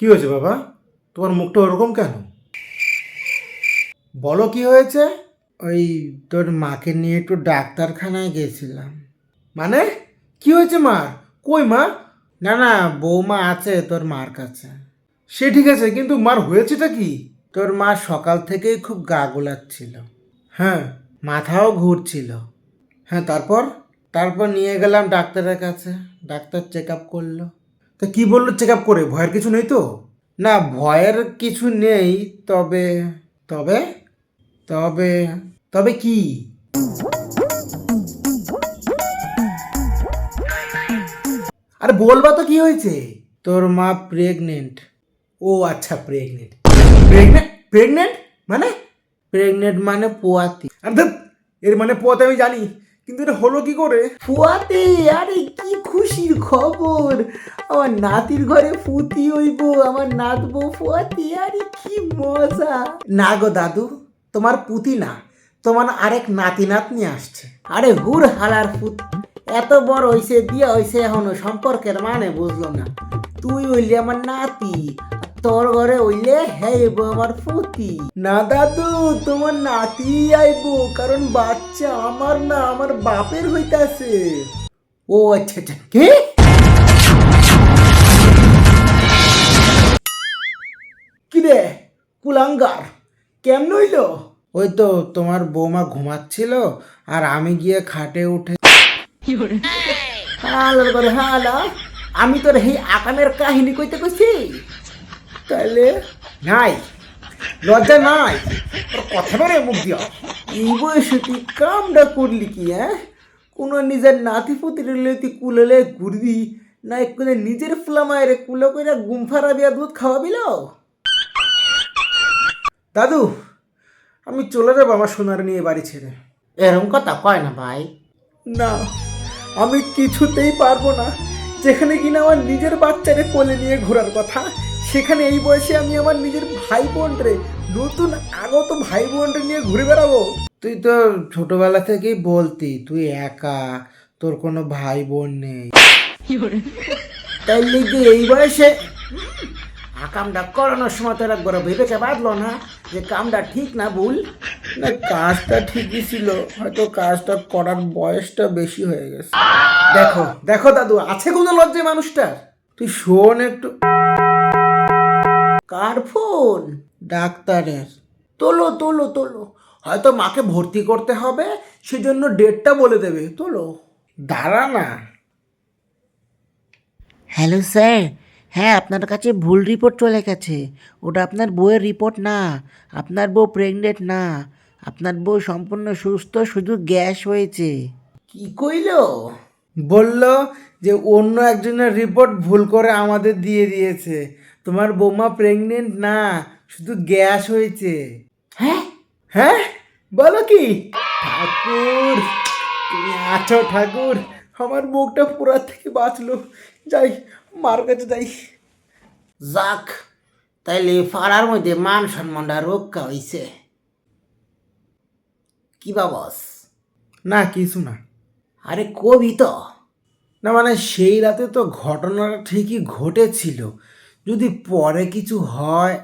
কি হয়েছে বাবা? তোমার মুখটা ওরকম কেন? বলো কি হয়েছে? ওই তোর মাকে নিয়ে একটু ডাক্তারখানায় গেছিলাম। মানে কি হয়েছে মার? কই মা? না না, বৌমা আছে তোর মার কাছে। সে ঠিক আছে, কিন্তু মার হয়েছেটা কি? তোর মা সকাল থেকেই খুব গা গোলাচ্ছিল। হ্যাঁ, মাথাও ঘুরছিল। হ্যাঁ, তারপর? তারপর নিয়ে গেলাম ডাক্তারের কাছে। ডাক্তার চেক আপ করলো। তা কি বললো চেক আপ করে? ভয়ের কিছু নেই তো? না, ভয়ের কিছু নেই। তবে তবে তবে তবে কি? আরে বলবা তো কি হয়েছে? তোর মা প্রেগনেন্ট। ও আচ্ছা, প্রেগনেন্ট। প্রেগনেন্ট প্রেগনেন্ট মানে? প্রেগনেন্ট মানে পোয়াতি। আরে ধ্যাৎ, এর মানে পোয়াতে আমি জানি, কিন্তু এটা হলো কি করে? ফুয়াতে, আরে কি খুশির খবর! আমার নাতির ঘরে ফুতি হইব, আমার নাতবো ফুয়াতে, আরে কি মজা! না গো দাদু, তোমার পুতি না, তোমার আরেক নাতি নাতনি আসছে। আরে হুর হালার ফুত, এত বড় হইছে, বিয়ে হইছে, এখনো সম্পর্কের মানে বুঝলো না। তুই হইলি আমার নাতি, আর তোর ঘরে হইলে হইব আমার ফুতি। না দাদু, তোমার নাতি আইবো, কারণ বাচ্চা আমার না, আমার বাপের হইতাছে। ও আচ্ছা আচ্ছা, কি? কি রে কুলাঙ্গার, কেমন হইল? ওই তো তোমার বৌমা ঘুমাচ্ছিল, আর আমি গিয়ে খাটে উঠে। হালার করে হালা, আমি তোর এই আকামের কাহিনী কইতে কইছি? তাইলে নাই, লজ্জা নাই, তোর কথা বেড়ে মুখ দিয়া। এই বয়সে তুই কামটা করলি কি? কোনো নিজের নাতি পুতির তুই কুলেলে ঘুরবি, না একটু নিজের ফ্লামায় রে কুলো করে গুমফারা দিয়া দুধ খাওয়াবিল? দাদু, আমি চলে যাবো আমার সোনার নিয়ে বাড়ি ছেড়ে। এরম কথা কয় না ভাই। না, আমি কিছুতেই পারবো না। যেখানে কিনা আমার নিজের বাচ্চারে কোলে নিয়ে ঘোরার কথা, সেখানে এই বয়সে আমি আমার নিজের ভাই বোন রে, নতুন আগত ভাই বোন রে নিয়ে ঘুরে বেড়াবো? তুই তো ছোটবেলা থেকেই বলতি তুই একা, তোর কোনো ভাই বোন নেই। তাই লিগে এই বয়সে কামটা করানোর সময় তোর একবার ভেবেকে বাঁধলো না যে কামটা ঠিক না ভুল? না, কাজটা ঠিকই ছিল, হয়তো কাজটা করার বয়সটা বেশি হয়ে গেছে। দেখো দেখো দাদু, আছে কোনো লজ্জা মানুষটার? তুই শোন একটু। কার ফোন? ডাক্তারের। তোলো তোলো তোলো। হয়তো মাকে ভর্তি করতে হবে, সেজন্য ডেটটা বলে দেবে। তোলো, দাঁড়া না। হ্যালো স্যার, হ্যাঁ আপনার কাছে ভুল রিপোর্ট চলে গেছে। ওটা আপনার বউয়ের রিপোর্ট না। আপনার বউ প্রেগনেন্ট না। আপনার বউ সম্পূর্ণ সুস্থ, শুধু গ্যাস হয়েছে। কি কইলো? বলল যে অন্য একজনের রিপোর্ট ভুল করে আমাদের দিয়ে দিয়েছে। তোমার বৌমা প্রেগনেন্ট না, শুধু গ্যাস হয়েছে। হ্যাঁ? হ্যাঁ, বলো কি? ঠাকুর, তুমি আছো ঠাকুর, আমার মুখটা পুরা থেকে বাঁচলো। যাই, মার কাছে যাই। যাক, তাইলে পাড়ার মধ্যে মান সম্মানটা রক্ষা হইছে। কি বাবস? না, কিছু না। আরে কবি তো। না মানে সেই রাতে তো ঘটনাটা ঠিকই ঘটেছিল, যদি পরে কিছু হয়।